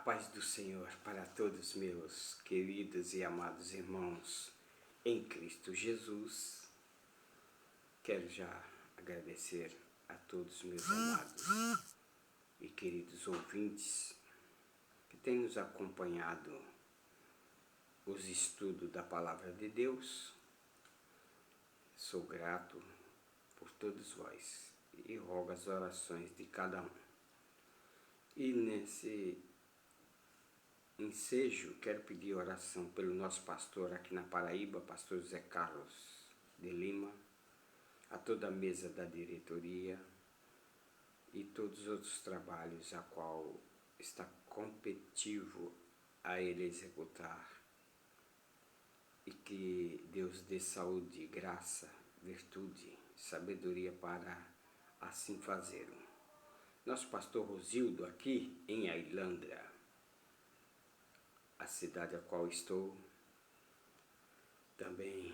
paz do Senhor para todos meus queridos e amados irmãos em Cristo Jesus. Quero já agradecer a todos meus amados e queridos ouvintes que têm nos acompanhado os estudos da Palavra de Deus. Sou grato por todos vós e rogo as orações de cada um. E nesse ensejo, quero pedir oração pelo nosso pastor aqui na Paraíba, pastor José Carlos de Lima, a toda a mesa da diretoria e todos os outros trabalhos a qual está competitivo a ele executar. E que Deus dê saúde, graça, virtude, sabedoria para assim fazê-lo. Nosso pastor Rosildo aqui em Ailândia, a cidade a qual estou, também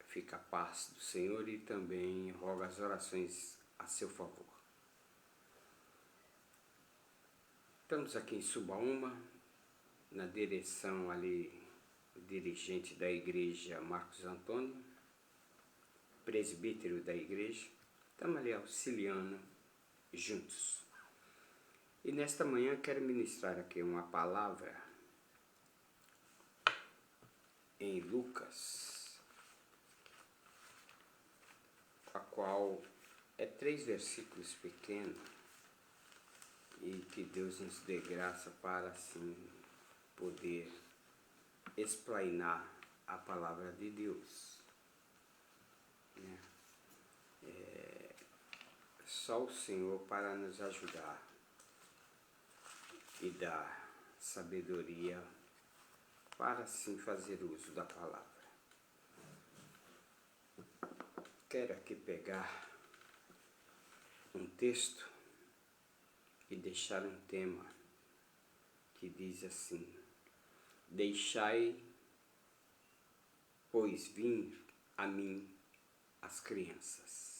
fica a paz do Senhor e também roga as orações a seu favor. Estamos aqui em Subaúma, na direção ali, o dirigente da igreja Marcos Antônio, presbítero da igreja, estamos ali auxiliando juntos. E nesta manhã quero ministrar aqui uma palavra em Lucas, a qual é 3 versículos pequenos, e que Deus nos dê graça para assim poder explainar a palavra de Deus. Só o Senhor para nos ajudar e dar sabedoria para assim fazer uso da palavra. Quero aqui pegar um texto e deixar um tema que diz assim: deixai, pois, vir a mim as criancinhas.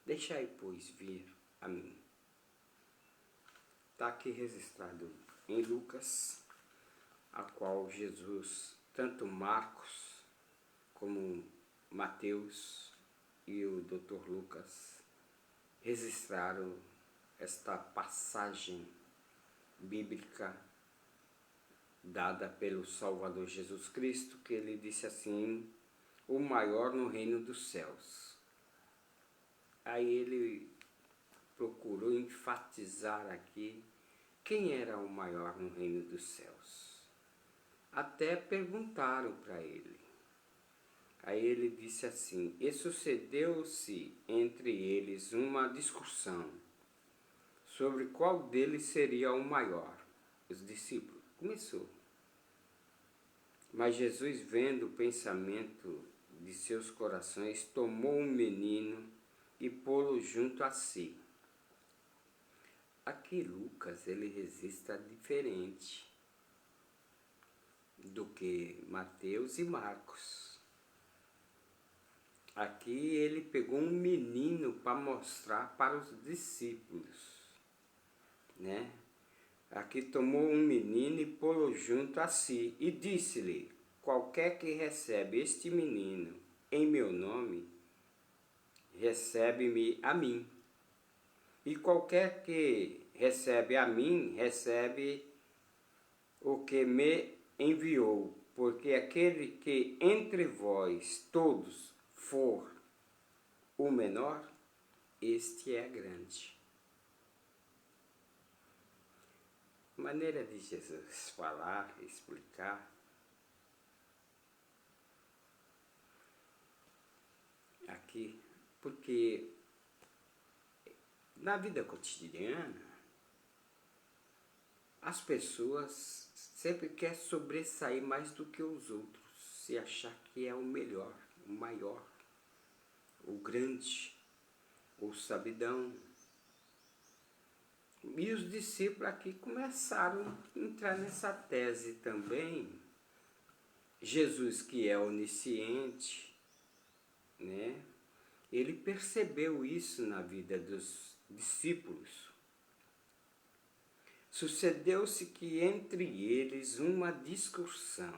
Deixai, pois, vir a mim. Está aqui registrado em Lucas, a qual Jesus, tanto Marcos como Mateus e o Dr. Lucas registraram esta passagem bíblica dada pelo Salvador Jesus Cristo, que ele disse assim: o maior no reino dos céus. Aí ele procurou enfatizar aqui quem era o maior no reino dos céus. Até perguntaram para ele. Aí ele disse assim: e sucedeu-se entre eles uma discussão sobre qual deles seria o maior. Os discípulos. Começou. Mas Jesus, vendo o pensamento de seus corações, tomou um menino e pô-lo junto a si. Aqui Lucas, ele registra diferente do que Mateus e Marcos. Aqui ele pegou um menino para mostrar para os discípulos, né? Aqui tomou um menino e pô-lo junto a si e disse-lhe: qualquer que recebe este menino em meu nome, recebe-me a mim. E qualquer que recebe a mim, recebe o que me enviou, porque aquele que entre vós todos for o menor, este é grande. Maneira de Jesus falar, explicar. Aqui, porque na vida cotidiana, as pessoas sempre querem sobressair mais do que os outros, se achar que é o melhor, o maior, o grande, o sabidão. E os discípulos aqui começaram a entrar nessa tese também. Jesus, que é onisciente, né? Ele percebeu isso na vida dos discípulos. Sucedeu-se que entre eles uma discussão.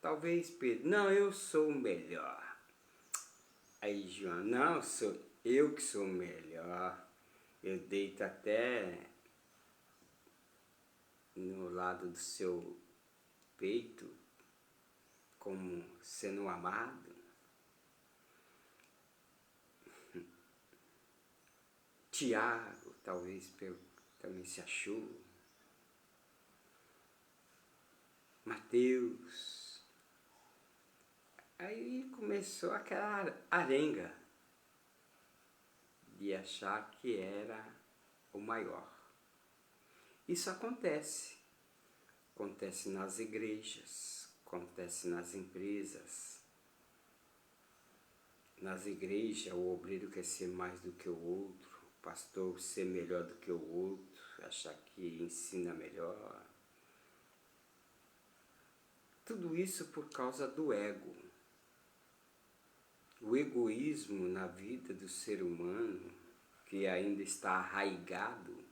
Talvez Pedro, não, eu sou o melhor. Aí João, não, sou eu que sou o melhor. Eu deito até no lado do seu peito, como sendo amado. Tiago, talvez também se achou. Mateus. Aí começou aquela arenga de achar que era o maior. Isso acontece. Acontece nas igrejas, acontece nas empresas. Nas igrejas, o obreiro quer ser mais do que o outro, o pastor ser melhor do que o outro, achar que ensina melhor. Tudo isso por causa do ego. O egoísmo na vida do ser humano, que ainda está arraigado,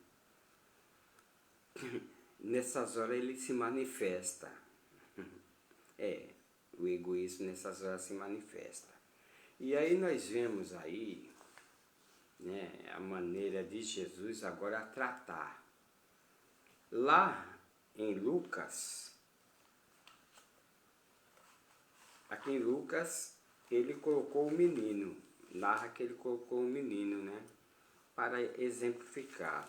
nessas horas ele se manifesta. O egoísmo nessas horas se manifesta. E aí nós vemos aí, né, a maneira de Jesus agora tratar. Lá em Lucas, aqui em Lucas, ele colocou o menino, narra que ele colocou o menino, né, para exemplificar.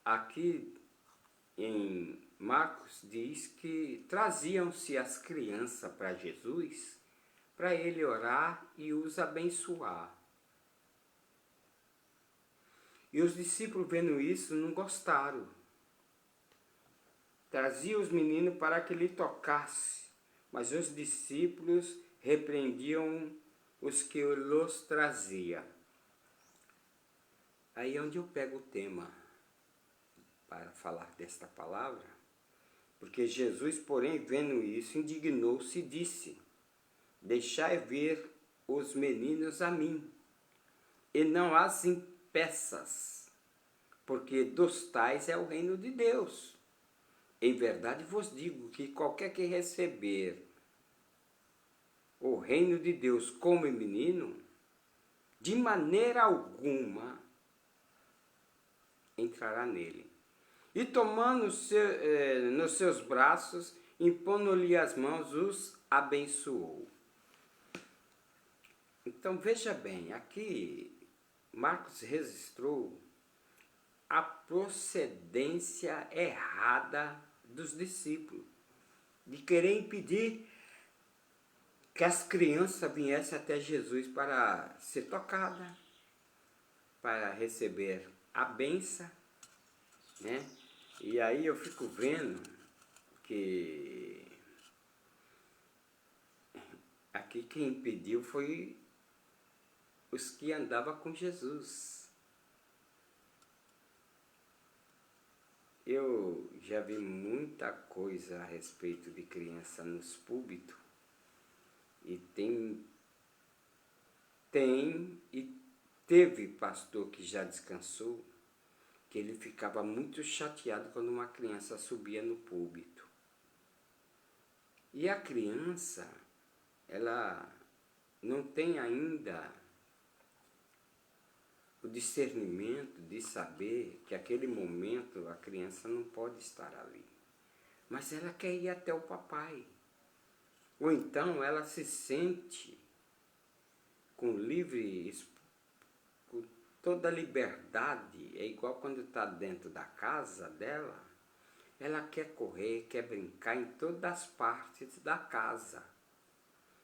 Aqui em Marcos diz que traziam-se as crianças para Jesus, para ele orar e os abençoar. E os discípulos, vendo isso, não gostaram. Trazia os meninos para que lhe tocasse, mas os discípulos repreendiam os que los trazia. Aí é onde eu pego o tema para falar desta palavra, porque Jesus, porém, vendo isso, indignou-se e disse: deixai vir os meninos a mim, e não as impeças, porque dos tais é o reino de Deus. Em verdade vos digo que qualquer que receber o reino de Deus como menino, de maneira alguma entrará nele. E tomando nos seus braços, impondo-lhe as mãos, os abençoou. Então veja bem, aqui Marcos registrou a procedência errada dos discípulos, de querer impedir que as crianças viessem até Jesus para ser tocada, para receber a bênção, né? E aí eu fico vendo que aqui quem impediu foi os que andavam com Jesus. Eu já vi muita coisa a respeito de criança nos púlpitos, e e teve pastor que já descansou, que ele ficava muito chateado quando uma criança subia no púlpito. E a criança, ela não tem ainda o discernimento de saber que aquele momento a criança não pode estar ali. Mas ela quer ir até o papai. Ou então ela se sente com toda a liberdade. É igual quando está dentro da casa dela, ela quer correr, quer brincar em todas as partes da casa.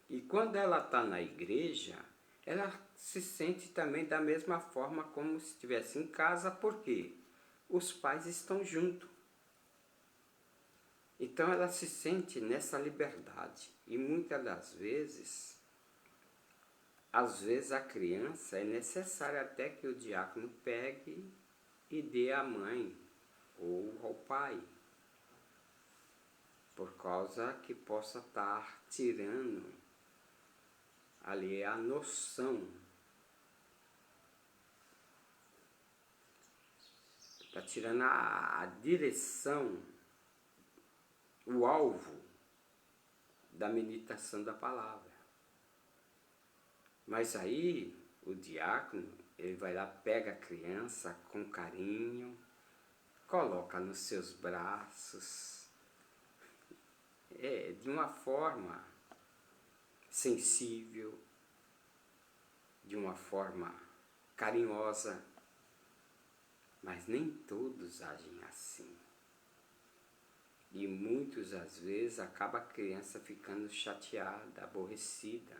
E quando ela está na igreja, ela se sente também da mesma forma como se estivesse em casa, porque os pais estão juntos. Então ela se sente nessa liberdade. E muitas das vezes, às vezes a criança é necessário até que o diácono pegue e dê à mãe ou ao pai, por causa que possa estar tirando ali a noção está tirando a direção, o alvo da meditação da palavra. Mas aí o diácono, ele vai lá, pega a criança com carinho, coloca nos seus braços, de uma forma sensível, de uma forma carinhosa, mas nem todos agem assim. E muitas às vezes acaba a criança ficando chateada, aborrecida.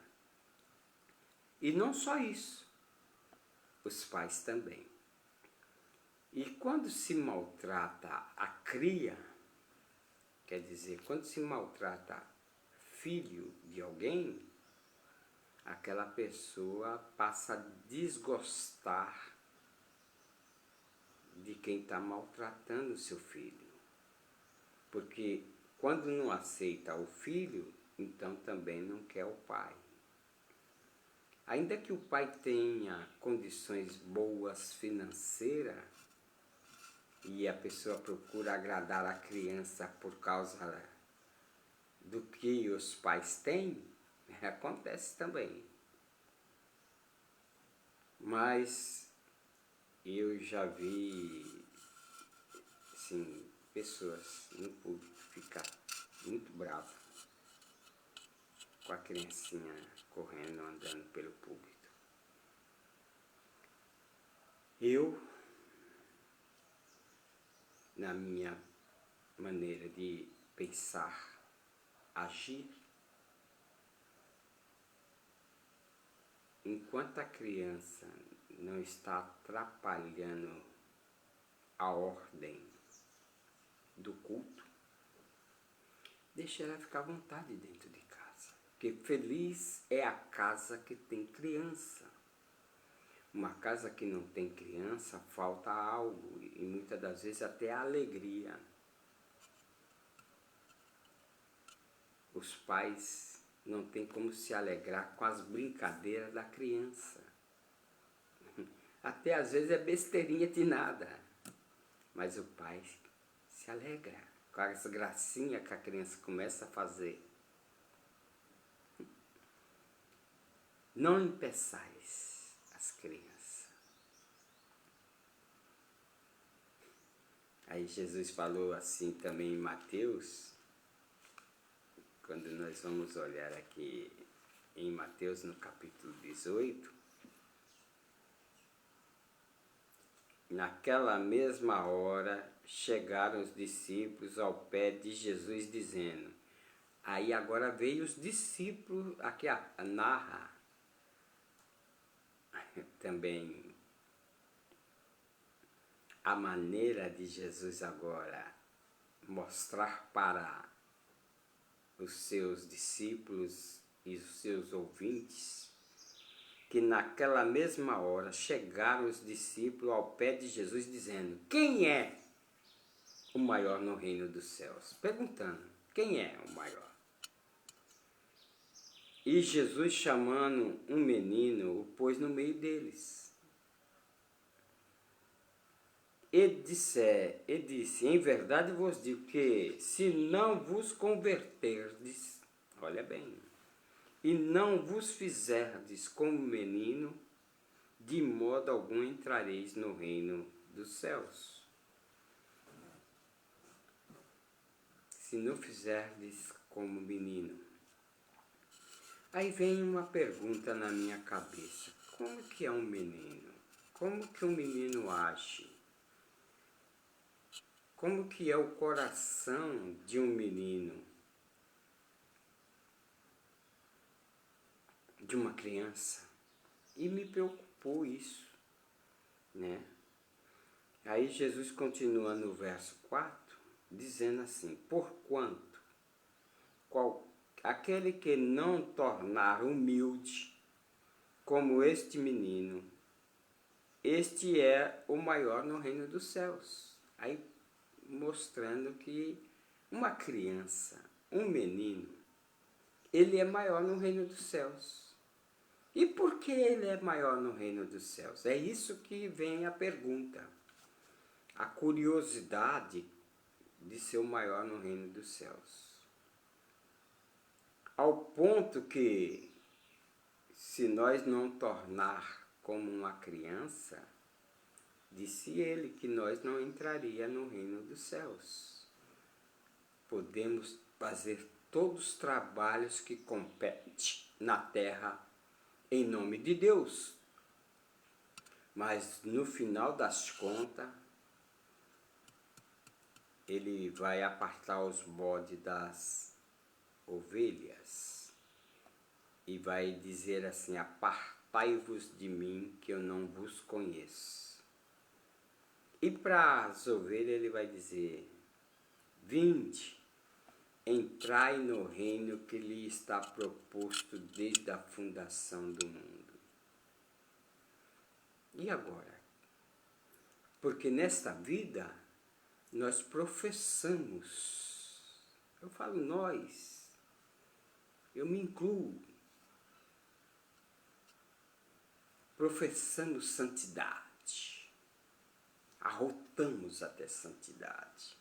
E não só isso, os pais também. E quando se maltrata a cria, quer dizer, quando se maltrata filho de alguém, aquela pessoa passa a desgostar de quem está maltratando o seu filho. Porque quando não aceita o filho, então também não quer o pai. Ainda que o pai tenha condições boas financeiras, e a pessoa procura agradar a criança por causa do que os pais têm, acontece também. Mas eu já vi, assim, pessoas no público ficar muito bravas com a criancinha correndo, andando pelo púlpito. Eu, na minha maneira de pensar, agir, enquanto a criança não está atrapalhando a ordem do culto, deixa ela ficar à vontade dentro de casa. Porque feliz é a casa que tem criança. Uma casa que não tem criança, falta algo, e muitas das vezes até a alegria. Os pais não têm como se alegrar com as brincadeiras da criança. Até às vezes é besteirinha de nada, mas o pai se alegra com essa gracinha que a criança começa a fazer. Não impeçais as crianças. Aí Jesus falou assim também em Mateus, quando nós vamos olhar aqui em Mateus no capítulo 18, naquela mesma hora chegaram os discípulos ao pé de Jesus dizendo, aí agora veio os discípulos, aqui narra também a maneira de Jesus agora mostrar para os seus discípulos e os seus ouvintes que naquela mesma hora chegaram os discípulos ao pé de Jesus dizendo, quem é o maior no reino dos céus? Perguntando, quem é o maior? E Jesus, chamando um menino, o pôs no meio deles. E disse, em verdade vos digo que, se não vos converterdes, olha bem, e não vos fizerdes como menino, de modo algum entrareis no reino dos céus. Se não fizerdes como menino. Aí vem uma pergunta na minha cabeça, como que é um menino? Como que um menino age? Como que é o coração de um menino? De uma criança? E me preocupou isso, né? Aí Jesus continua no verso 4, dizendo assim, porquanto aquele que não tornar humilde como este menino, este é o maior no reino dos céus. Aí mostrando que uma criança, um menino, ele é maior no reino dos céus. E por que ele é maior no reino dos céus? É isso que vem a pergunta. a curiosidade de ser o maior no reino dos céus. Ao ponto que, se nós não tornar como uma criança, disse ele que nós não entraria no reino dos céus. Podemos fazer todos os trabalhos que competem na terra em nome de Deus, mas no final das contas, ele vai apartar os bodes das ovelhas e vai dizer assim: apartai-vos de mim, que eu não vos conheço. E para as ovelhas ele vai dizer: vinde, entrai no reino que lhe está proposto desde a fundação do mundo. E agora? Porque nesta vida nós professamos, eu falo nós, eu me incluo, professamos santidade, arrotamos até santidade,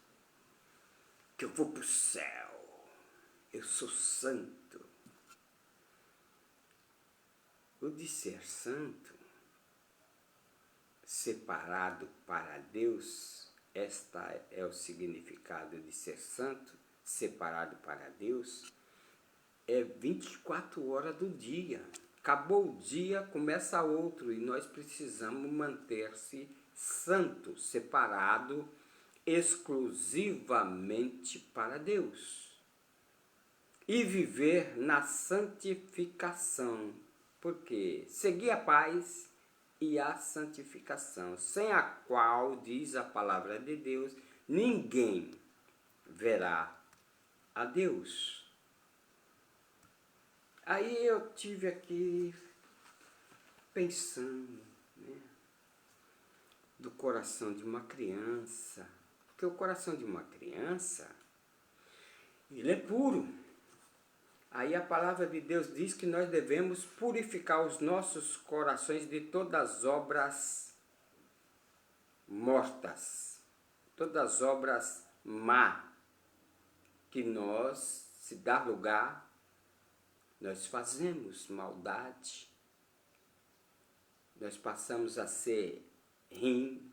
que eu vou para o céu, eu sou santo. O de ser santo, separado para Deus, esta é o significado de ser santo, separado para Deus, é 24 horas do dia. Acabou o dia, começa outro, e nós precisamos manter-se santo, separado exclusivamente para Deus. E viver na santificação, porque seguir a paz e a santificação, sem a qual, diz a palavra de Deus, ninguém verá a Deus. Aí eu tive aqui pensando, né, do coração de uma criança, porque o coração de uma criança, ele é puro. Aí a palavra de Deus diz que nós devemos purificar os nossos corações de todas as obras mortas, todas as obras má, que nós, se dá lugar, nós fazemos maldade, nós passamos a ser ruim,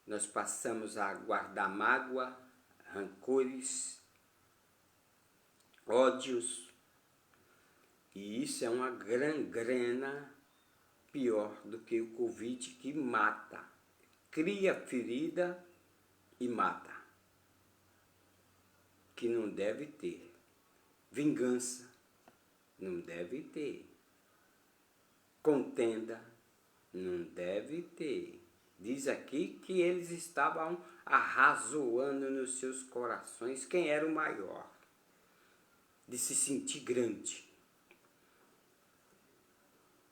nós passamos a guardar mágoa, rancores, ódios, e isso é uma gangrena pior do que o Covid, que mata, cria ferida e mata, que não deve ter. Vingança não deve ter, contenda não deve ter. Diz aqui que eles estavam arrazoando nos seus corações quem era o maior, de se sentir grande.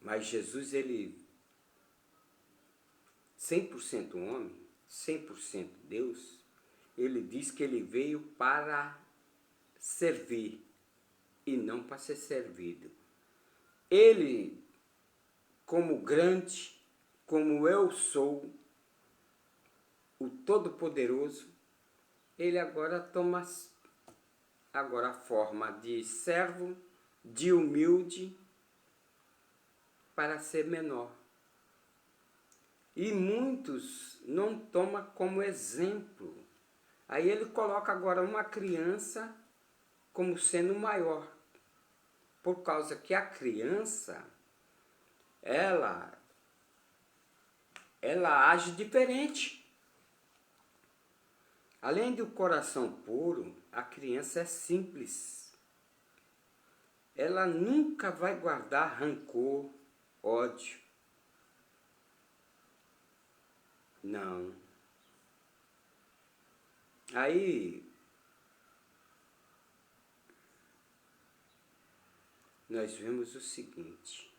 Mas Jesus, ele 100% homem, 100% Deus, ele diz que ele veio para servir e não para ser servido. Ele, como grande, como eu sou, o Todo-Poderoso, ele agora toma a forma de servo, de humilde, para ser menor. E muitos não tomam como exemplo. Aí ele coloca agora uma criança como sendo maior, por causa que a criança, ela age diferente. Além do coração puro, a criança é simples. Ela nunca vai guardar rancor, ódio. Não. Aí nós vemos o seguinte: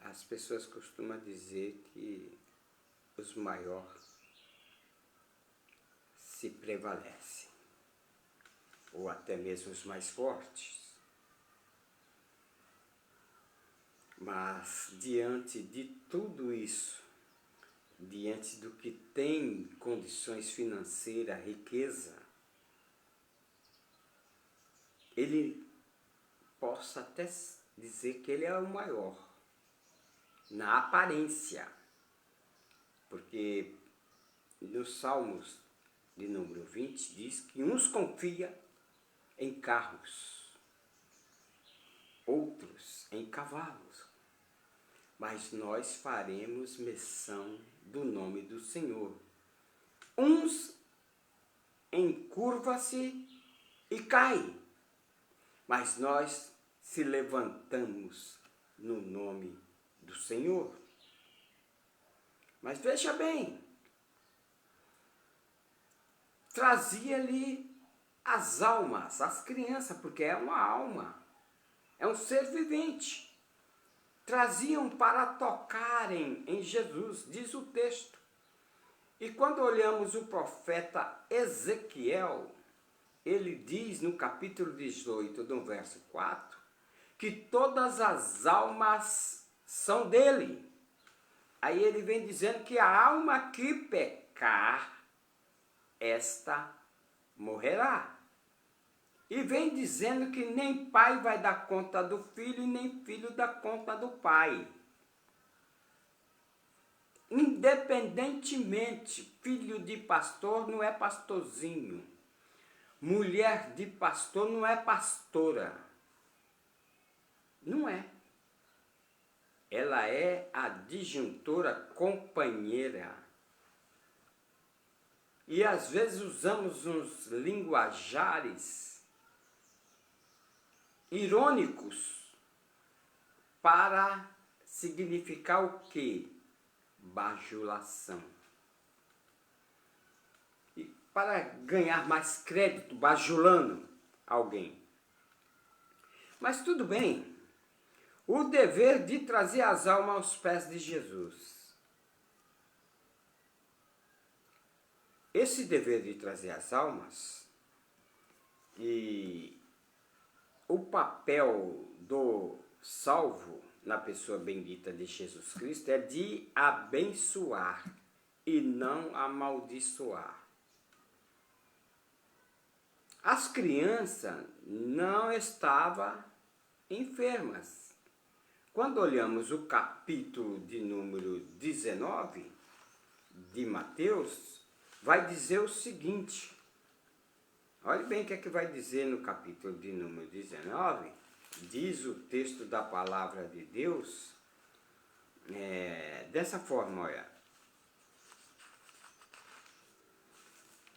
as pessoas costumam dizer que os maiores se prevalecem, ou até mesmo os mais fortes. Mas diante de tudo isso, diante do que tem condições financeiras, riqueza, ele possa até dizer que ele é o maior, na aparência, porque nos Salmos de número 20 diz que uns confiam em carros, outros em cavalos, mas nós faremos menção do nome do Senhor. Uns encurvam-se e caem, mas nós se levantamos no nome do Senhor. Mas veja bem, trazia-lhe as almas, as crianças, porque é uma alma, é um ser vivente. Traziam para tocarem em Jesus, diz o texto. E quando olhamos o profeta Ezequiel, ele diz no capítulo 18, do verso 4, que todas as almas são dele. Aí ele vem dizendo que a alma que pecar, esta morrerá. E vem dizendo que nem pai vai dar conta do filho e nem filho dá conta do pai. Independentemente, filho de pastor não é pastorzinho. Mulher de pastor não é pastora. Não é. Ela é a disjuntora companheira. E às vezes usamos uns linguajares irônicos para significar o quê? Bajulação. E para ganhar mais crédito, bajulando alguém. Mas tudo bem. O dever de trazer as almas aos pés de Jesus. Esse dever de trazer as almas e o papel do salvo na pessoa bendita de Jesus Cristo é de abençoar e não amaldiçoar. As crianças não estavam enfermas. Quando olhamos o capítulo de número 19 de Mateus, vai dizer o seguinte. Olhe bem o que é que vai dizer no capítulo de número 19. Diz o texto da palavra de Deus dessa forma, olha.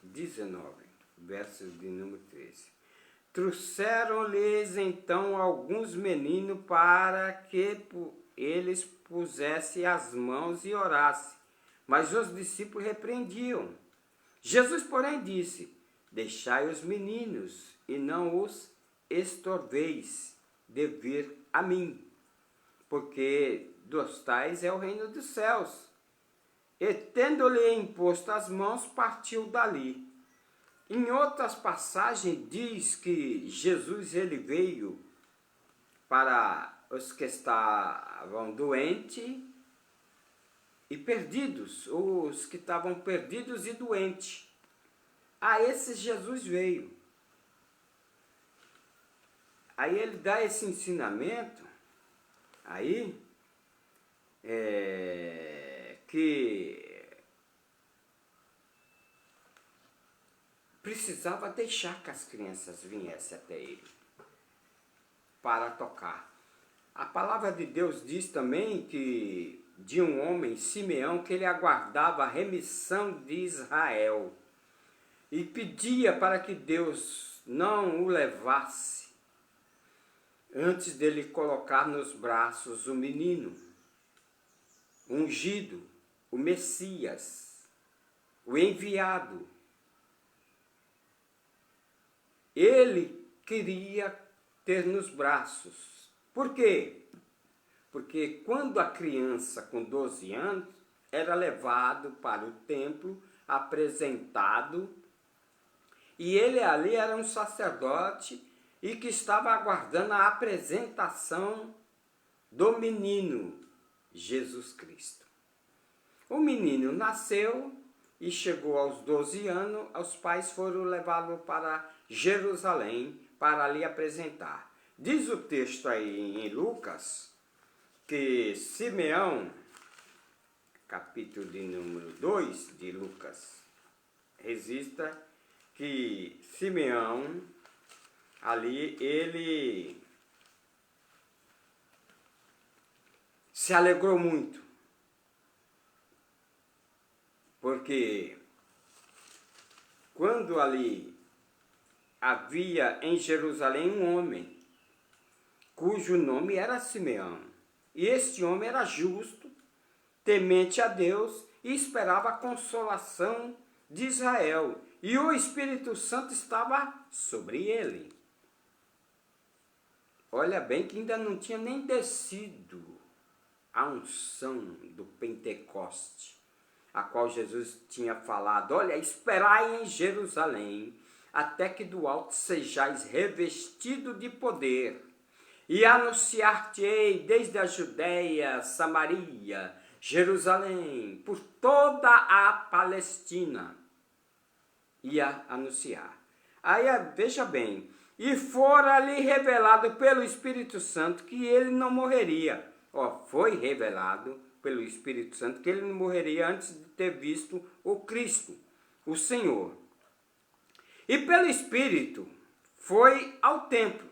19, verso de número 13. Trouxeram-lhes então alguns meninos para que eles pusessem as mãos e orassem, mas os discípulos repreendiam. Jesus, porém, disse: deixai os meninos e não os estorveis de vir a mim, porque dos tais é o reino dos céus. E tendo-lhe imposto as mãos, partiu dali. Em outras passagens diz que Jesus ele veio para os que estavam doentes e perdidos, os que estavam perdidos e doentes. A esses Jesus veio. Aí ele dá esse ensinamento, aí, que precisava deixar que as crianças viessem até ele para tocar. A palavra de Deus diz também que de um homem, Simeão, que ele aguardava a remissão de Israel e pedia para que Deus não o levasse antes dele colocar nos braços o menino, o ungido, o Messias, o enviado. Ele queria ter nos braços. Por quê? Porque quando a criança com 12 anos era levado para o templo, apresentado, e ele ali era um sacerdote e que estava aguardando a apresentação do menino Jesus Cristo. O menino nasceu e chegou aos 12 anos, os pais foram levá-lo para Jerusalém para lhe apresentar. Diz o texto aí em Lucas que Simeão, capítulo de número 2 de Lucas, registra que Simeão, ali, ele se alegrou muito, porque quando ali havia em Jerusalém um homem, cujo nome era Simeão, e este homem era justo, temente a Deus e esperava a consolação de Israel, e o Espírito Santo estava sobre ele. Olha bem que ainda não tinha nem descido a unção do Pentecoste, a qual Jesus tinha falado: olha, esperai em Jerusalém, até que do alto sejais revestido de poder, e anunciar-te-ei desde a Judéia, Samaria, Jerusalém, por toda a Palestina. Ia anunciar. Aí veja bem, e fora-lhe revelado pelo Espírito Santo que ele não morreria. Foi revelado pelo Espírito Santo que ele não morreria antes de ter visto o Cristo, o Senhor. E pelo Espírito foi ao templo.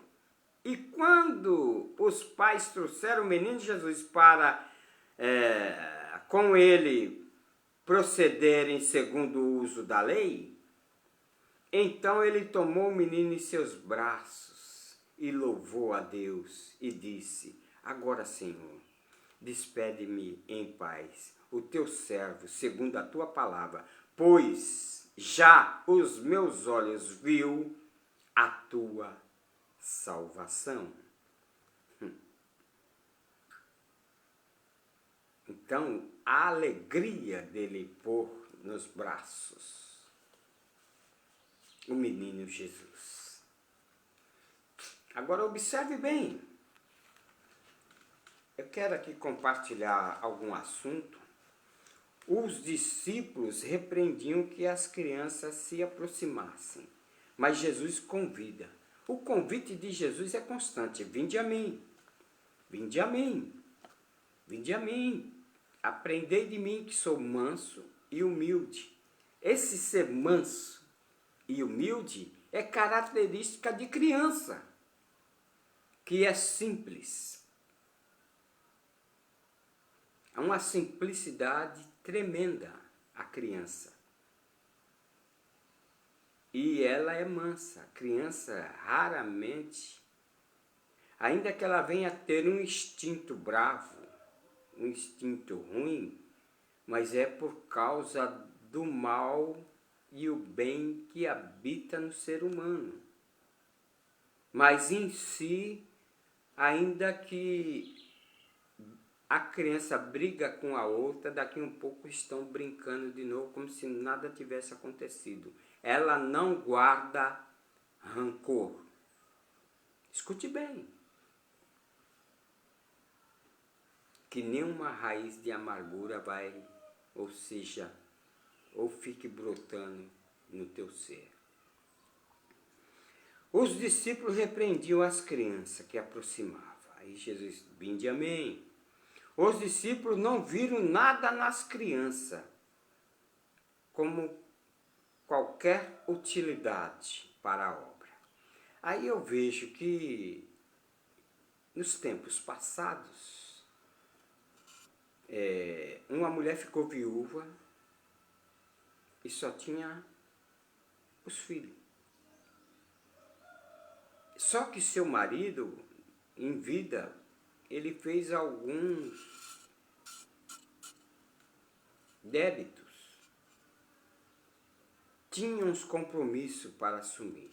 E quando os pais trouxeram o menino Jesus para com ele procederem segundo o uso da lei, então ele tomou o menino em seus braços e louvou a Deus e disse: agora, Senhor, despede-me em paz, o teu servo, segundo a tua palavra, pois já os meus olhos viu a tua salvação. Então, a alegria dele pôr nos braços o menino Jesus. Agora observe bem. Eu quero aqui compartilhar algum assunto. Os discípulos repreendiam que as crianças se aproximassem, mas Jesus convida. O convite de Jesus é constante: vinde a mim, vinde a mim, vinde a mim, aprendei de mim que sou manso e humilde. Esse ser manso e humilde é característica de criança, que é simples. Há uma simplicidade tremenda a criança. E ela é mansa. A criança raramente, ainda que ela venha ter um instinto bravo, um instinto ruim, mas é por causa do mal e o bem que habita no ser humano. Mas em si, ainda que a criança briga com a outra, daqui um pouco estão brincando de novo, como se nada tivesse acontecido. Ela não guarda rancor. Escute bem. Que nenhuma raiz de amargura vai, ou seja, ou fique brotando no teu ser. Os discípulos repreendiam as crianças que aproximavam. Aí Jesus: vinde a mim. Os discípulos não viram nada nas crianças como qualquer utilidade para a obra. Aí eu vejo que nos tempos passados, uma mulher ficou viúva e só tinha os filhos. Só que seu marido, em vida, ele fez alguns débitos. Tinha uns compromissos para assumir.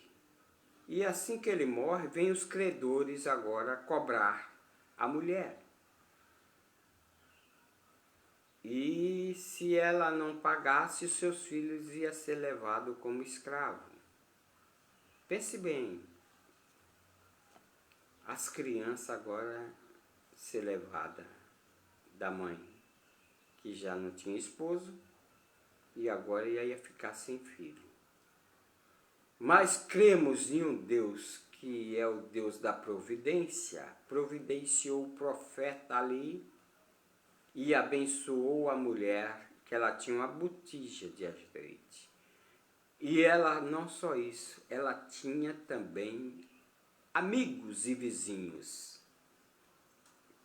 E assim que ele morre, vem os credores agora cobrar a mulher. E se ela não pagasse, os seus filhos iam ser levados como escravo. Pense bem. As crianças agora ser levada da mãe, que já não tinha esposo, e agora ia ficar sem filho. Mas cremos em um Deus que é o Deus da providência, providenciou o profeta ali e abençoou a mulher, que ela tinha uma botija de azeite. E ela, não só isso, ela tinha também amigos e vizinhos.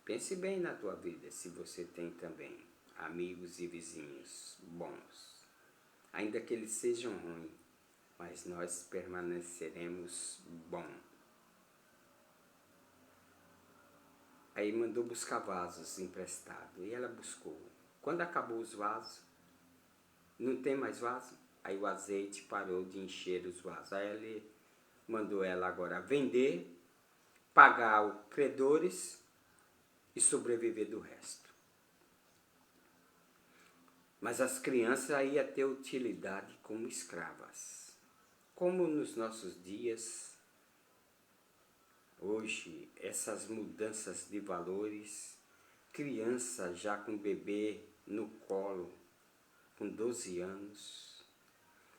Pense bem na tua vida, se você tem também amigos e vizinhos bons. Ainda que eles sejam ruins, mas nós permaneceremos bom. Aí mandou buscar vasos emprestados, e ela buscou. Quando acabou os vasos, não tem mais vaso, aí o azeite parou de encher os vasos. Aí ele mandou ela agora vender, pagar os credores e sobreviver do resto. Mas as crianças iam ter utilidade como escravas. Como nos nossos dias, hoje, essas mudanças de valores, criança já com bebê no colo, com 12 anos,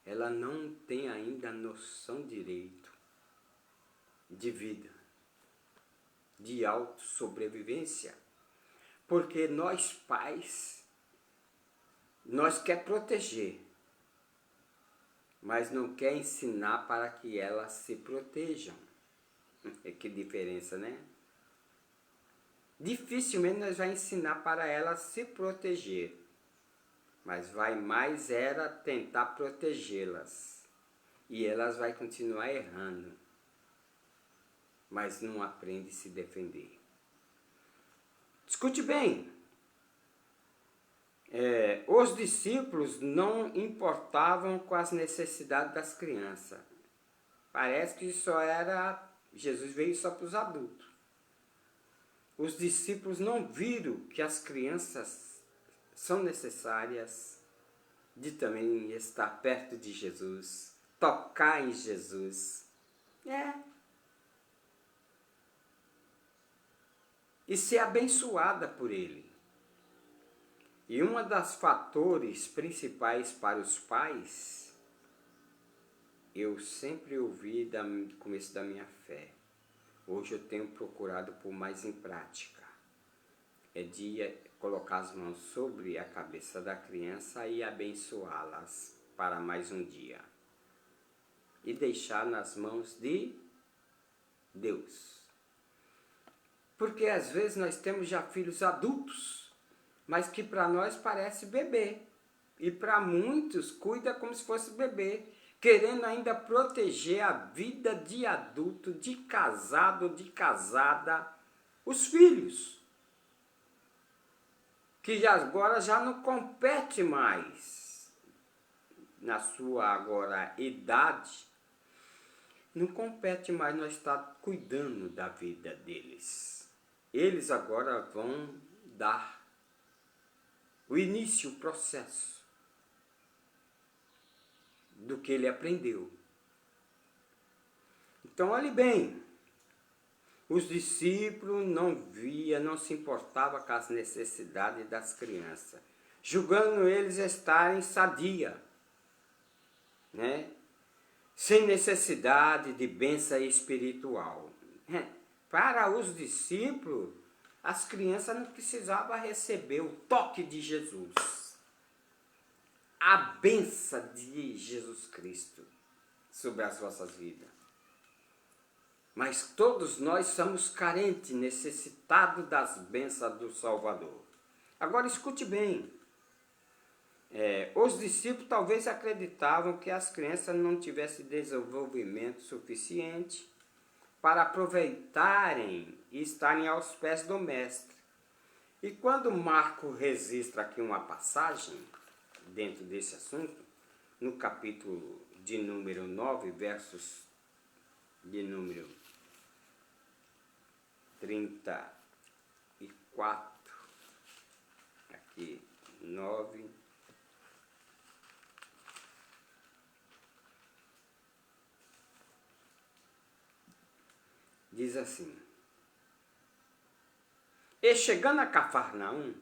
ela não tem ainda noção direito de vida, de autossobrevivência, porque nós pais, nós quer proteger, mas não quer ensinar para que elas se protejam. Que diferença, né? Dificilmente nós vamos ensinar para elas se proteger, mas vai mais era tentar protegê-las. E elas vai continuar errando, mas não aprende a se defender. Escute bem, os discípulos não importavam com as necessidades das crianças. Parece que Jesus veio só para os adultos. Os discípulos não viram que as crianças são necessárias de também estar perto de Jesus, tocar em Jesus. E ser abençoada por Ele. E um dos fatores principais para os pais, eu sempre ouvi do começo da minha fé. Hoje eu tenho procurado pôr mais em prática. É de colocar as mãos sobre a cabeça da criança e abençoá-las para mais um dia. E deixar nas mãos de Deus. Porque às vezes nós temos já filhos adultos, mas que para nós parece bebê. E para muitos cuida como se fosse bebê, querendo ainda proteger a vida de adulto, de casado, de casada, os filhos. Que agora já não compete mais, na sua agora idade, não compete mais nós estar cuidando da vida deles. Eles agora vão dar o início, o processo do que ele aprendeu. Então, olhe bem, os discípulos não se importavam com as necessidades das crianças, julgando eles estarem sadia, né? Sem necessidade de bênção espiritual. Para os discípulos, as crianças não precisavam receber o toque de Jesus, a bênção de Jesus Cristo sobre as vossas vidas. Mas todos nós somos carentes, necessitados das bênçãos do Salvador. Agora escute bem, os discípulos talvez acreditavam que as crianças não tivessem desenvolvimento suficiente para aproveitarem e estarem aos pés do Mestre. E quando Marcos registra aqui uma passagem dentro desse assunto, no capítulo de número 9, versos de número 34, aqui 9, diz assim: E chegando a Cafarnaum,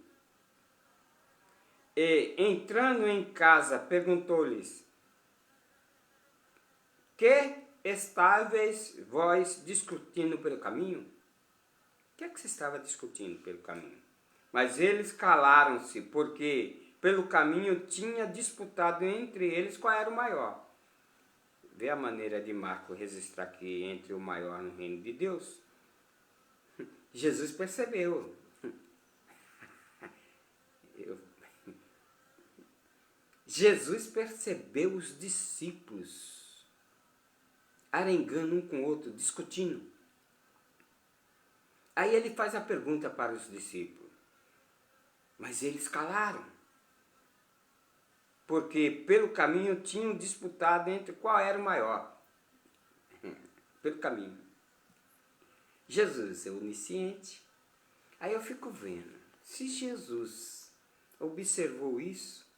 e entrando em casa, perguntou-lhes: que estáveis vós discutindo pelo caminho? O que é que se estava discutindo pelo caminho? Mas eles calaram-se, porque pelo caminho tinha disputado entre eles qual era o maior. Vê a maneira de Marcos registrar aqui entre o maior no reino de Deus. Jesus percebeu. Jesus percebeu os discípulos arengando um com o outro, discutindo. Aí ele faz a pergunta para os discípulos, mas eles calaram, porque pelo caminho tinham disputado entre qual era o maior. Pelo caminho. Jesus é onisciente. Aí eu fico vendo, se Jesus observou isso,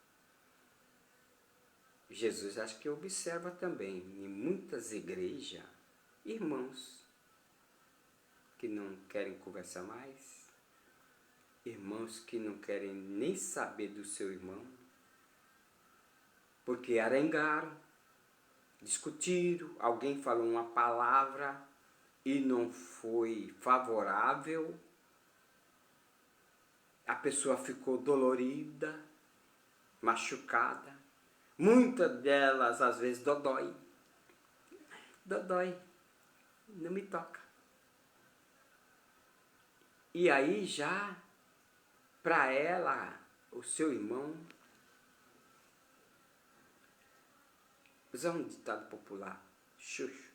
Jesus acho que observa também em muitas igrejas, irmãos que não querem conversar mais, irmãos que não querem nem saber do seu irmão, porque arengaram, discutiram, alguém falou uma palavra e não foi favorável, a pessoa ficou dolorida, machucada, muitas delas às vezes dodói, não me toca. E aí já, para ela, o seu irmão, usar um ditado popular, xuxo,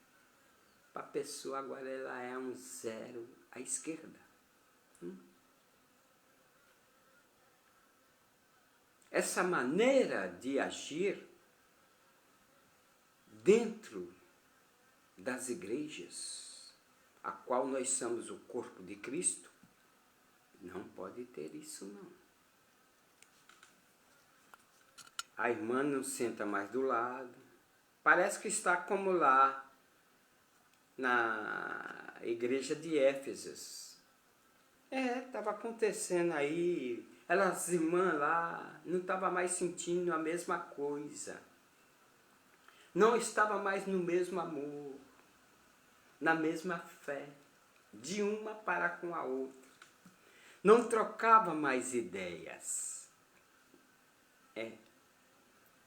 para a pessoa agora ela é um zero à esquerda. Essa maneira de agir dentro das igrejas, a qual nós somos o corpo de Cristo, não pode ter isso não. A irmã não senta mais do lado, parece que está como lá na igreja de Éfeso. Estava acontecendo aí, as irmãs lá não estavam mais sentindo a mesma coisa, não estava mais no mesmo amor, na mesma fé, de uma para com a outra. Não trocava mais ideias.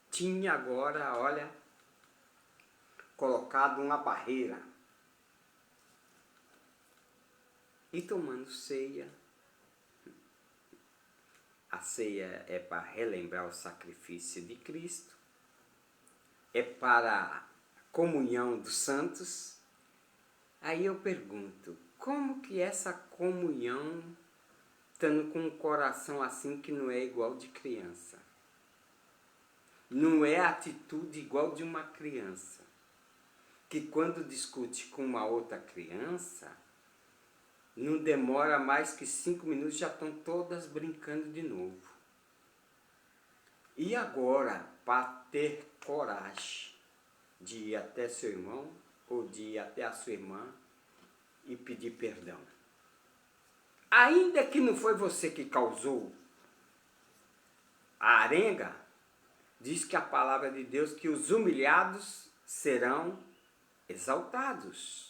Tinha agora, olha, colocado uma barreira. E tomando ceia. A ceia é para relembrar o sacrifício de Cristo. É para a comunhão dos santos. Aí eu pergunto, como que essa comunhão, estando com um coração assim que não é igual de criança? Não é atitude igual de uma criança, que quando discute com uma outra criança, não demora mais que 5 minutos, já estão todas brincando de novo. E agora, para ter coragem de ir até seu irmão, ou de ir até a sua irmã, e pedir perdão. Ainda que não foi você que causou a arenga, diz que a palavra de Deus que os humilhados serão exaltados.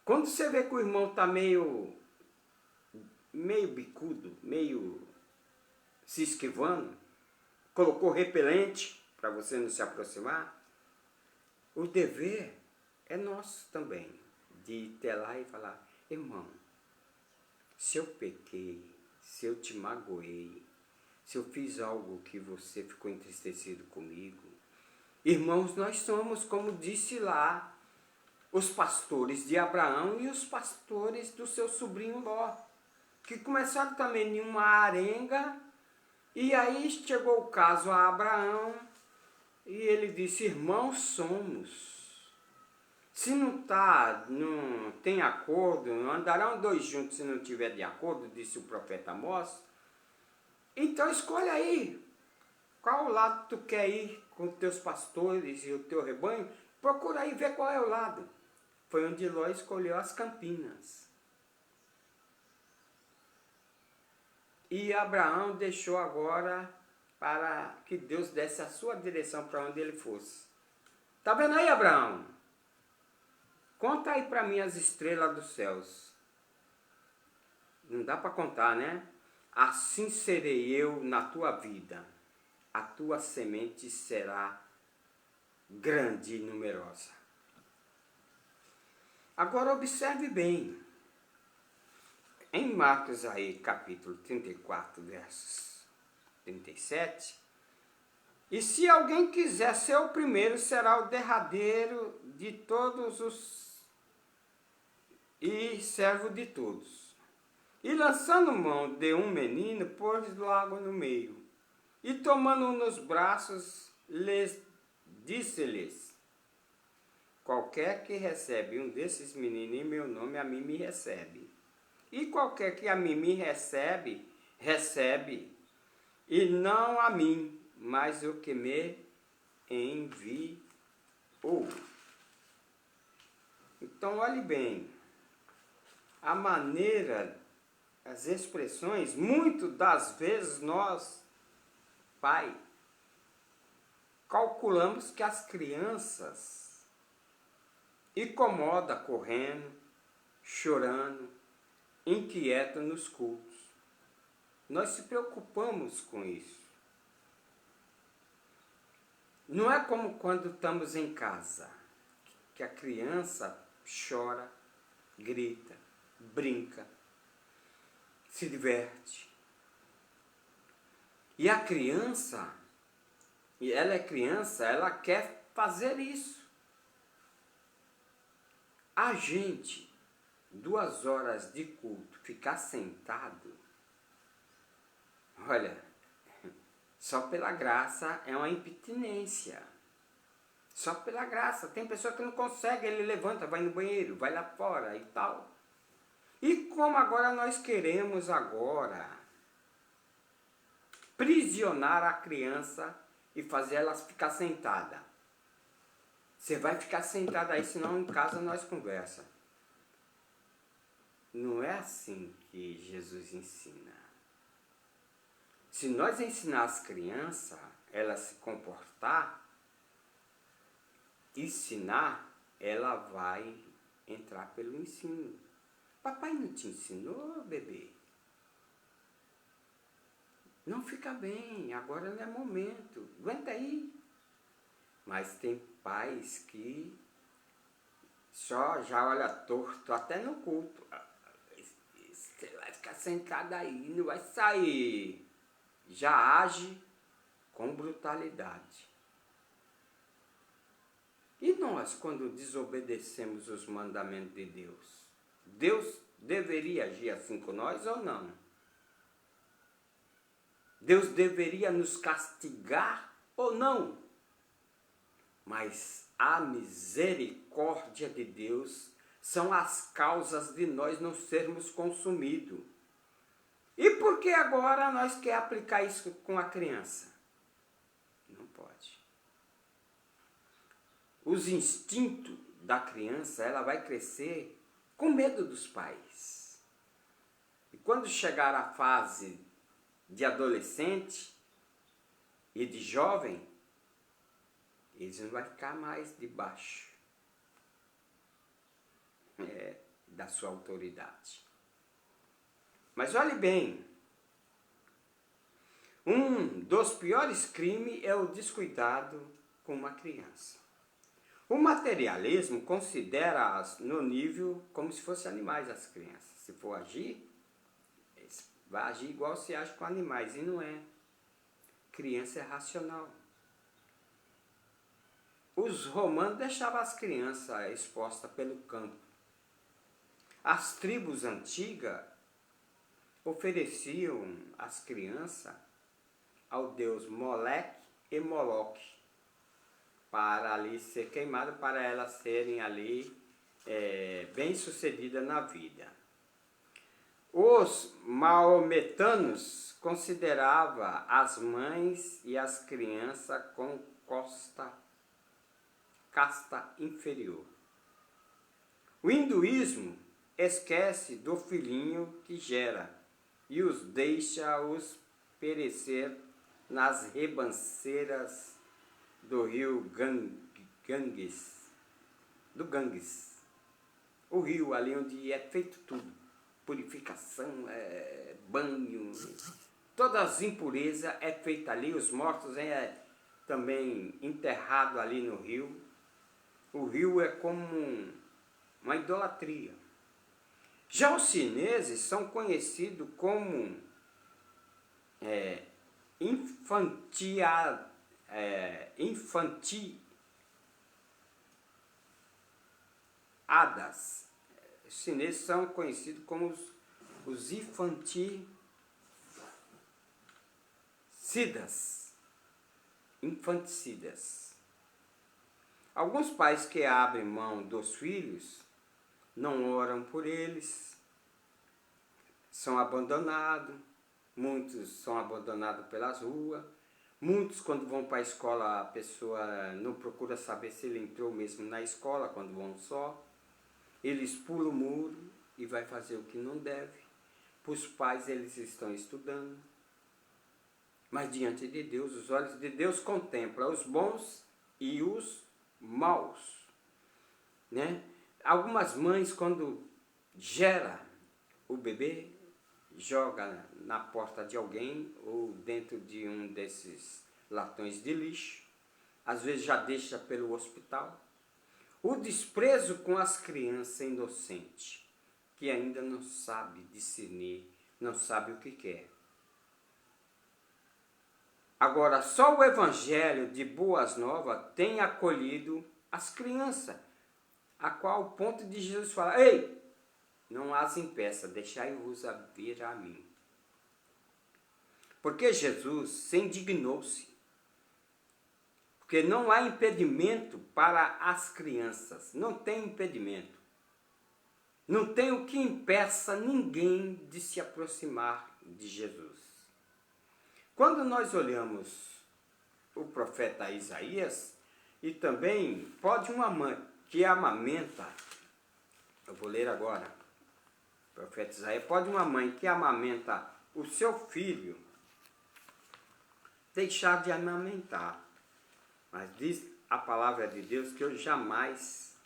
Quando você vê que o irmão está meio bicudo, meio se esquivando, colocou repelente para você não se aproximar, o dever é nosso também, de ir até lá e falar, irmão, se eu pequei, se eu te magoei, se eu fiz algo que você ficou entristecido comigo, irmãos, nós somos, como disse lá, os pastores de Abraão e os pastores do seu sobrinho Ló, que começaram também em uma arenga, e aí chegou o caso a Abraão, e ele disse, irmãos somos. Se não tem acordo, não andarão dois juntos se não tiver de acordo, disse o profeta Amós. Então escolha aí, qual lado tu quer ir com os teus pastores e o teu rebanho, procura aí ver qual é o lado. Foi onde Ló escolheu as Campinas. E Abraão deixou agora para que Deus desse a sua direção para onde ele fosse. Tá vendo aí, Abraão? Conta aí para mim as estrelas dos céus. Não dá para contar, né? Assim serei eu na tua vida. A tua semente será grande e numerosa. Agora observe bem. Em Marcos aí, capítulo 34, versos 37, e se alguém quiser ser o primeiro, será o derradeiro de todos os e servo de todos. E lançando mão de um menino, pôs-lo água no meio, e tomando-o nos braços, disse-lhes: qualquer que recebe um desses meninos em meu nome, a mim me recebe. E qualquer que a mim me recebe, recebe, e não a mim, mas o que me enviou. Então, olhe bem, a maneira, as expressões, muito das vezes nós, pai, calculamos que as crianças incomodam correndo, chorando, inquieta nos cultos. Nós se preocupamos com isso. Não é como quando estamos em casa, que a criança chora, grita, brinca, se diverte. E a criança, e ela é criança, ela quer fazer isso. A gente, 2 horas de culto, ficar sentado, olha, só pela graça é uma impertinência. Só pela graça. Tem pessoa que não consegue, ele levanta, vai no banheiro, vai lá fora e tal. E como agora nós queremos agora prisionar a criança e fazer ela ficar sentada. Você vai ficar sentada aí, senão em casa nós conversa. Não é assim que Jesus ensina. Se nós ensinar as crianças, ela se comportar, ensinar, ela vai entrar pelo ensino. Papai não te ensinou, bebê? Não fica bem, agora não é momento, aguenta aí. Mas tem pais que só já olha torto, até no culto. Você vai ficar sentado aí, não vai sair. Já age com brutalidade. E nós, quando desobedecemos os mandamentos de Deus? Deus deveria agir assim com nós ou não? Deus deveria nos castigar ou não? Mas a misericórdia de Deus são as causas de nós não sermos consumidos. E por que agora nós quer aplicar isso com a criança? Não pode. Os instintos da criança, ela vai crescer com medo dos pais. E quando chegar a fase de adolescente e de jovem, eles não vão ficar mais debaixo da sua autoridade. Mas olhe bem, um dos piores crimes é o descuidado com uma criança. O materialismo considera-as no nível como se fossem animais as crianças. Se for agir, vai agir igual se age com animais, e não é. Criança é racional. Os romanos deixavam as crianças expostas pelo campo. As tribos antigas ofereciam as crianças ao deus Moleque e Moloque para ali ser queimado, para elas serem ali bem-sucedidas na vida. Os maometanos consideravam as mães e as crianças com casta inferior. O hinduísmo esquece do filhinho que gera e os deixa-os perecer nas ribanceiras do rio Ganges, o rio ali onde é feito tudo, purificação, banho, todas as impurezas é feita ali, os mortos também enterrados ali no rio. O rio é como uma idolatria. Já os chineses são conhecidos como infantiadas. Os chineses são conhecidos como os infanticidas. Alguns pais que abrem mão dos filhos não oram por eles, são abandonados, muitos são abandonados pelas ruas, muitos quando vão para a escola a pessoa não procura saber se ele entrou mesmo na escola quando vão só, eles pulam o muro e vai fazer o que não deve. Para os pais eles estão estudando, mas diante de Deus, os olhos de Deus contemplam os bons e os maus, né? Algumas mães, quando gera o bebê, joga na porta de alguém ou dentro de um desses latões de lixo, às vezes já deixa pelo hospital. O desprezo com as crianças inocentes, que ainda não sabe discernir, não sabe o que quer. Agora, só o Evangelho de Boas Novas tem acolhido as crianças, a qual o ponto de Jesus fala: ei, não as impeça, deixai-vos vir a mim. Porque Jesus se indignou-se, porque não há impedimento para as crianças, não tem impedimento. Não tem o que impeça ninguém de se aproximar de Jesus. Quando nós olhamos o profeta Isaías, e também pode uma mãe que amamenta, eu vou ler agora, o profeta Isaías, pode uma mãe que amamenta o seu filho deixar de amamentar, mas diz a palavra de Deus que eu jamais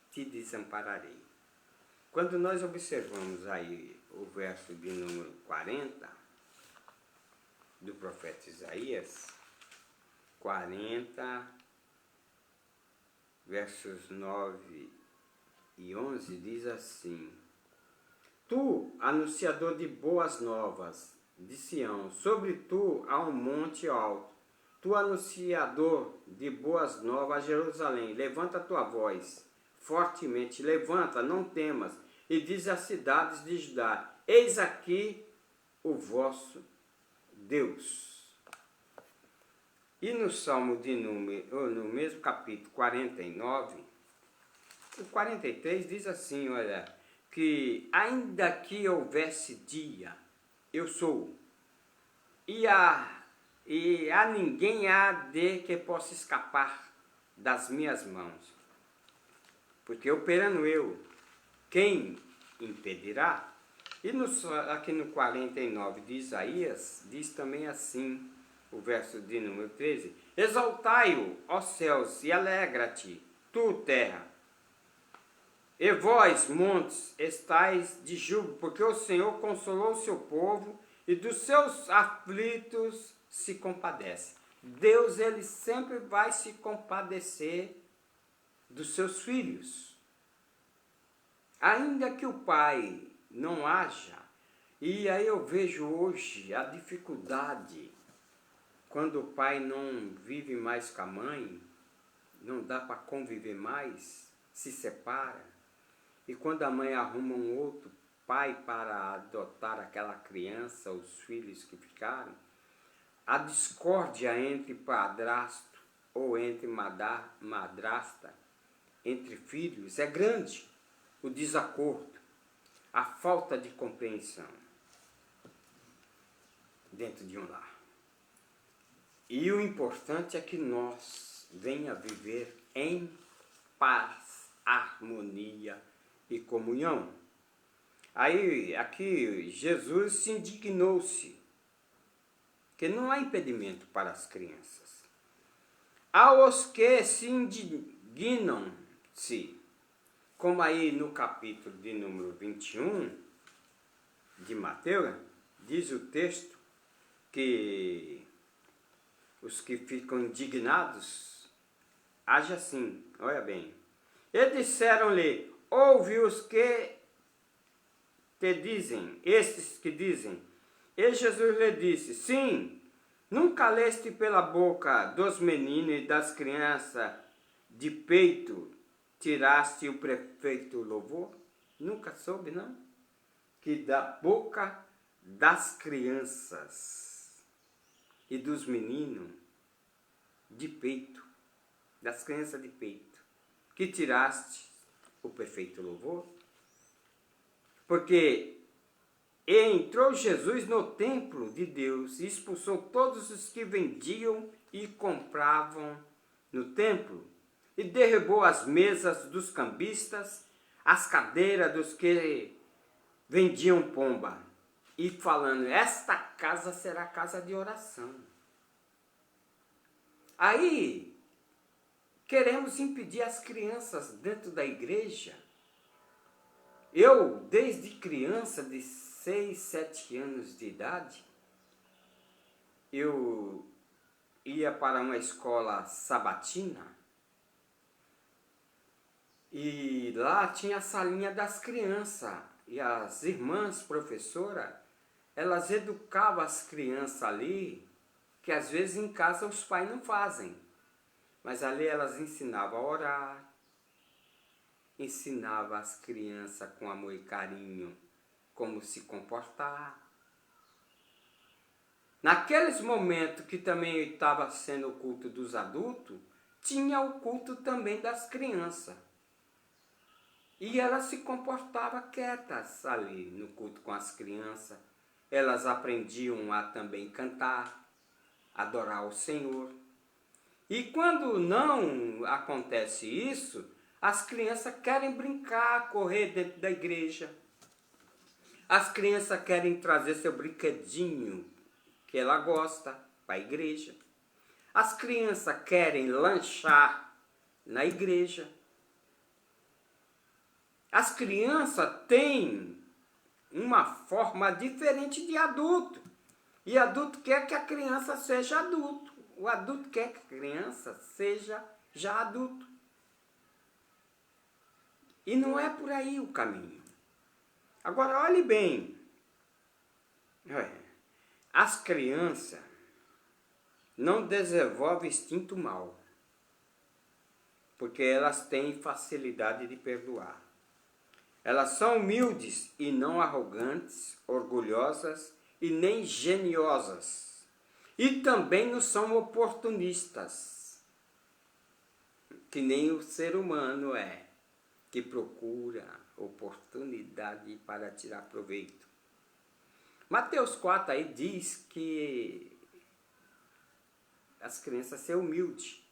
te desampararei. Quando nós observamos aí o verso de número 40, do profeta Isaías, 40, versos 9 e 11, diz assim: Tu, anunciador de boas novas de Sião, sobre tu há um monte alto, tu, anunciador de boas novas a Jerusalém, levanta a tua voz fortemente, levanta, não temas, e diz às cidades de Judá: eis aqui o vosso Deus. E no Salmo de número, no mesmo capítulo 49, o 43 diz assim, olha, que ainda que houvesse dia, eu sou, e a ninguém há de que possa escapar das minhas mãos, porque operando eu, quem impedirá? E aqui no 49 de Isaías, diz também assim, o verso de número 13: exaltai-o, ó céus, e alegra-te, tu, terra. E vós, montes, estais de júbilo, porque o Senhor consolou o seu povo e dos seus aflitos se compadece. Deus, ele sempre vai se compadecer dos seus filhos. Ainda que o pai não haja, e aí eu vejo hoje a dificuldade, quando o pai não vive mais com a mãe, não dá para conviver mais, se separa, e quando a mãe arruma um outro pai para adotar aquela criança, os filhos que ficaram, a discórdia entre padrasto ou entre madrasta, entre filhos, é grande, o desacordo, a falta de compreensão dentro de um lar. E o importante é que nós venha viver em paz, harmonia e comunhão. Aí, aqui, Jesus se indignou-se, que não há impedimento para as crianças. Aos que se indignam-se, como aí no capítulo de número 21 de Mateus, diz o texto que os que ficam indignados, age assim, olha bem. E disseram-lhe, ouve os que te dizem, estes que dizem. E Jesus lhe disse, sim, nunca leste pela boca dos meninos e das crianças de peito, tiraste o perfeito louvor? Nunca soube, não? Que da boca das crianças e dos meninos de peito, das crianças de peito, que tiraste o perfeito louvor? Porque entrou Jesus no templo de Deus e expulsou todos os que vendiam e compravam no templo, e derrubou as mesas dos cambistas, as cadeiras dos que vendiam pomba, e falando, esta casa será casa de oração. Aí, queremos impedir as crianças dentro da igreja. Eu, desde criança, de 6, 7 anos de idade, eu ia para uma escola sabatina e lá tinha a salinha das crianças e as irmãs professoras, elas educavam as crianças ali, que às vezes em casa os pais não fazem, mas ali elas ensinavam a orar, ensinavam as crianças com amor e carinho como se comportar. Naqueles momentos que também estava sendo o culto dos adultos, tinha o culto também das crianças. E elas se comportavam quietas ali no culto com as crianças. Elas aprendiam a também cantar, adorar o Senhor. E quando não acontece isso, as crianças querem brincar, correr dentro da igreja. As crianças querem trazer seu brinquedinho que ela gosta para a igreja. As crianças querem lanchar na igreja. As crianças têm uma forma diferente de adulto. E adulto quer que a criança seja adulto. O adulto quer que a criança seja já adulto. E não é por aí o caminho. Agora, olhe bem. As crianças não desenvolvem instinto mal, porque elas têm facilidade de perdoar. Elas são humildes e não arrogantes, orgulhosas e nem geniosas. E também não são oportunistas, que nem o ser humano é, que procura oportunidade para tirar proveito. Mateus 4 aí diz que as crianças são humildes,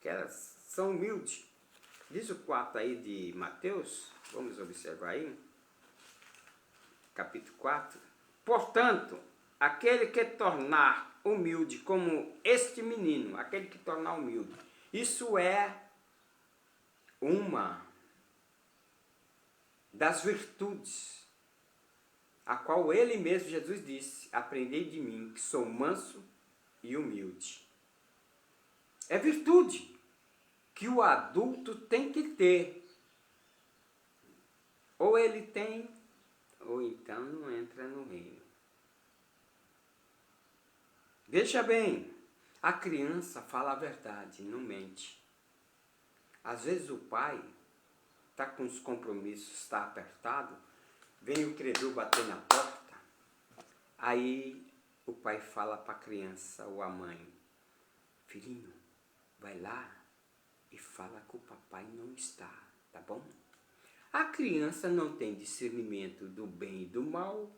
que elas são humildes. Diz o 4 aí de Mateus, vamos observar aí, capítulo 4. Portanto, aquele que tornar humilde como este menino, aquele que tornar humilde, isso é uma das virtudes, a qual ele mesmo, Jesus disse, aprendei de mim, que sou manso e humilde. É virtude que o adulto tem que ter. Ou ele tem, ou então não entra no reino. Veja bem, a criança fala a verdade, não mente. Às vezes o pai está com os compromissos, está apertado, vem o credor bater na porta, aí o pai fala para a criança ou a mãe, filhinho, vai lá e fala que o papai não está, tá bom? A criança não tem discernimento do bem e do mal,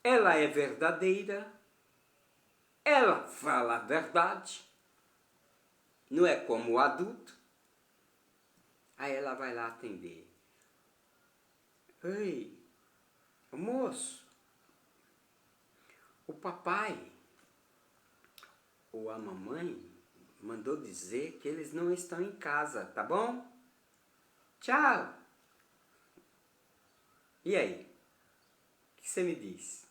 ela é verdadeira, ela fala a verdade, não é como o adulto. Aí ela vai lá atender. Ei, moço, o papai ou a mamãe mandou dizer que eles não estão em casa, tá bom? Tchau! E aí? O que você me diz?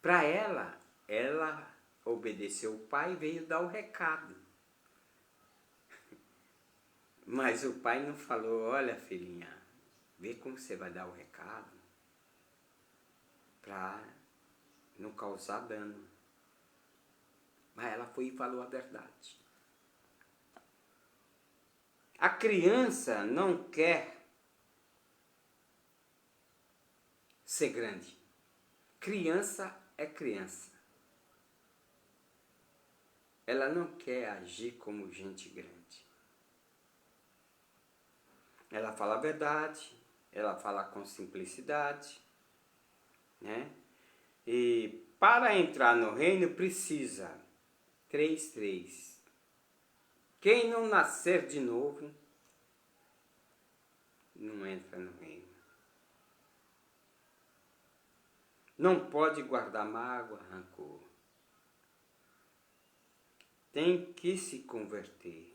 Para ela obedeceu o pai e veio dar o recado. Mas o pai não falou, olha filhinha, vê como você vai dar o recado para não causar dano. Mas ela foi e falou a verdade. A criança não quer ser grande. Criança é criança. Ela não quer agir como gente grande. Ela fala a verdade, ela fala com simplicidade, né? E para entrar no reino precisa 3:3. Quem não nascer de novo não entra no reino. Não pode guardar mágoa, rancor. Tem que se converter.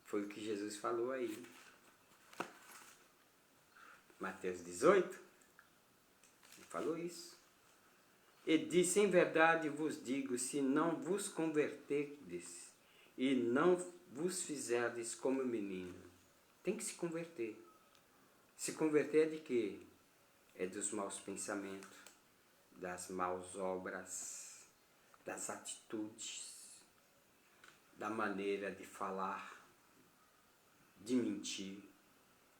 Foi o que Jesus falou aí. Mateus 18. Ele falou isso. E disse, em verdade vos digo, se não vos converterdes e não vos fizerdes como menino. Tem que se converter. Se converter é de quê? É dos maus pensamentos, das maus obras, das atitudes, da maneira de falar, de mentir,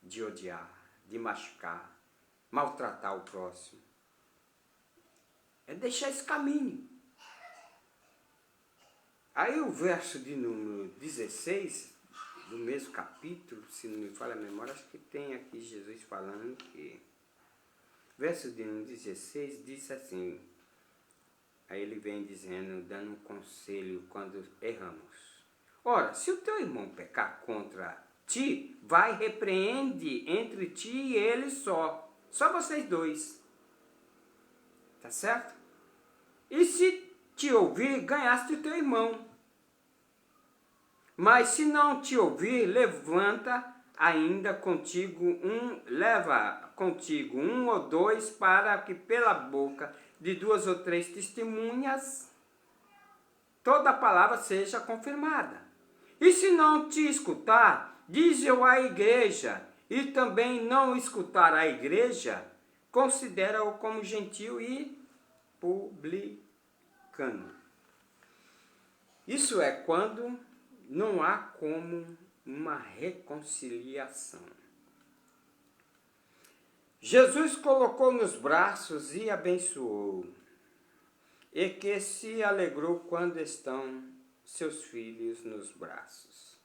de odiar, de machucar, maltratar o próximo. É deixar esse caminho. Aí o verso de número 16, do mesmo capítulo, se não me falha a memória, acho que tem aqui Jesus falando que... Verso de número 16 diz assim, aí ele vem dizendo, dando um conselho quando erramos. Ora, se o teu irmão pecar contra ti, vai repreende entre ti e ele só vocês dois. Tá certo? E se te ouvir, ganhaste o teu irmão. Mas se não te ouvir, leva contigo um ou dois, para que pela boca de 2 ou 3 testemunhas toda a palavra seja confirmada. E se não te escutar, dize-o à igreja, e também não escutar a igreja, considera-o como gentil e publicano. Isso é quando não há como uma reconciliação. Jesus colocou nos braços e abençoou, e que se alegrou quando estão seus filhos nos braços.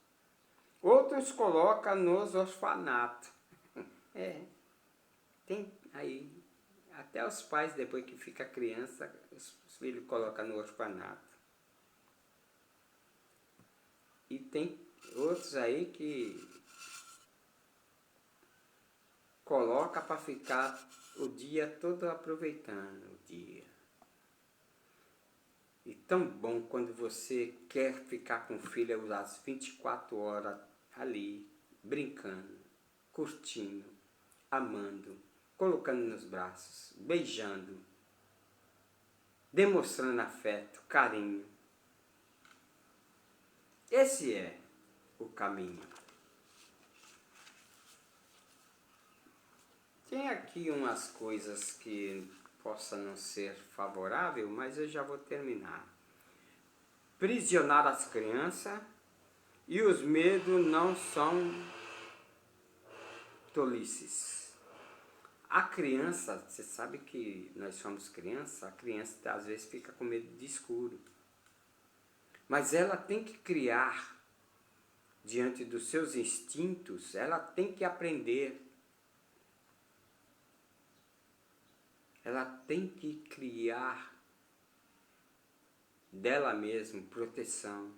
Outros coloca nos orfanatos. Tem aí, até os pais, depois que fica criança, os filhos colocam no orfanato. E tem outros aí que coloca para ficar o dia todo aproveitando o dia. E tão bom quando você quer ficar com o filho às 24 horas ali, brincando, curtindo, amando, colocando nos braços, beijando, demonstrando afeto, carinho. Esse é o caminho. Tem aqui umas coisas que possa não ser favorável, mas eu já vou terminar. Prisionar as crianças e os medos não são tolices. A criança, você sabe que nós somos criança, a criança às vezes fica com medo de escuro. Mas ela tem que criar, diante dos seus instintos, ela tem que aprender. Ela tem que criar dela mesma proteção,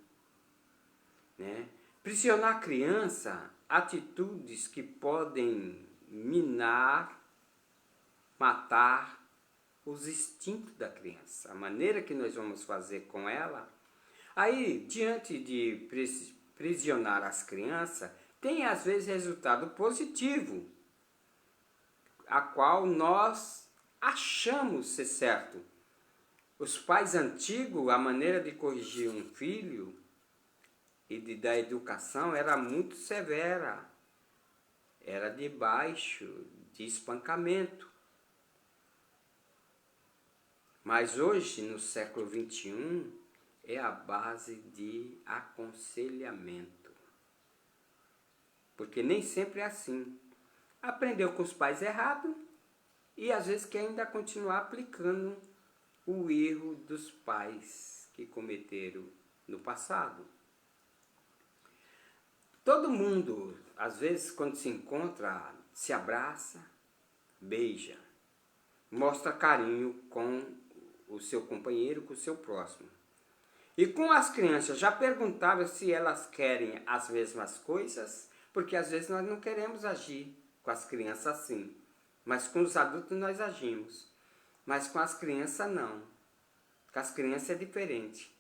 né? Prisionar a criança, atitudes que podem minar, matar os instintos da criança. A maneira que nós vamos fazer com ela. Aí, diante de prisionar as crianças, tem às vezes resultado positivo, a qual nós achamos ser certo. Os pais antigos, a maneira de corrigir um filho e de dar educação era muito severa. Era debaixo de espancamento. Mas hoje, no século XXI, é a base de aconselhamento. Porque nem sempre é assim. Aprendeu com os pais errados e às vezes quer ainda continuar aplicando o erro dos pais que cometeram no passado. Todo mundo, às vezes, quando se encontra, se abraça, beija, mostra carinho com o seu companheiro, com o seu próximo. E com as crianças, já perguntaram se elas querem as mesmas coisas, porque às vezes nós não queremos agir com as crianças assim, mas com os adultos nós agimos. Mas com as crianças não, com as crianças é diferente.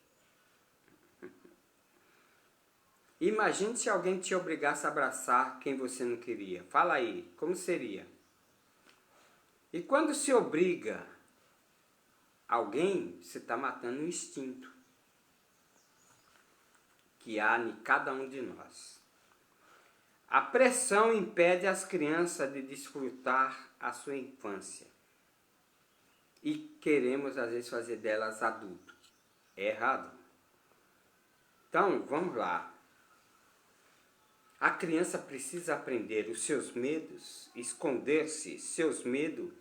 Imagine se alguém te obrigasse a abraçar quem você não queria. Fala aí, como seria? E quando se obriga alguém, você está matando um instinto que há em cada um de nós. A pressão impede as crianças de desfrutar a sua infância. E queremos, às vezes, fazer delas adultos. É errado. Então, vamos lá. A criança precisa aprender os seus medos, esconder-se seus medos,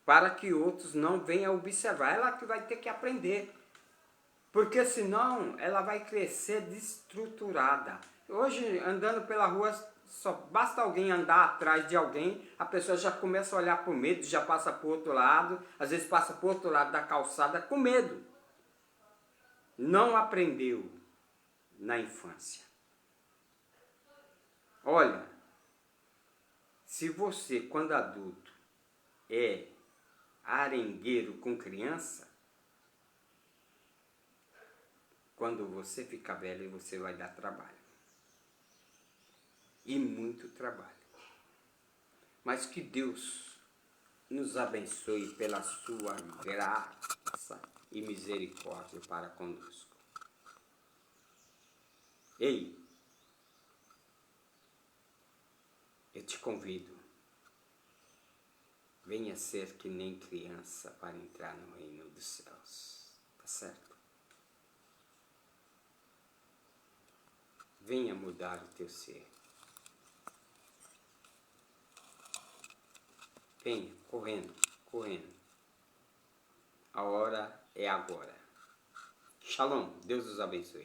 para que outros não venham observar. Ela que vai ter que aprender. Porque senão ela vai crescer desestruturada. Hoje, andando pela rua, só basta alguém andar atrás de alguém, a pessoa já começa a olhar por medo, já passa para o outro lado, às vezes passa para o outro lado da calçada com medo. Não aprendeu na infância. Olha, se você, quando adulto, é arengueiro com criança, quando você ficar velho, você vai dar trabalho. E muito trabalho. Mas que Deus nos abençoe pela sua graça e misericórdia para conosco. Ei, eu te convido, venha ser que nem criança para entrar no reino dos céus, tá certo? Venha mudar o teu ser. Venha, correndo, correndo. A hora é agora. Shalom, Deus os abençoe.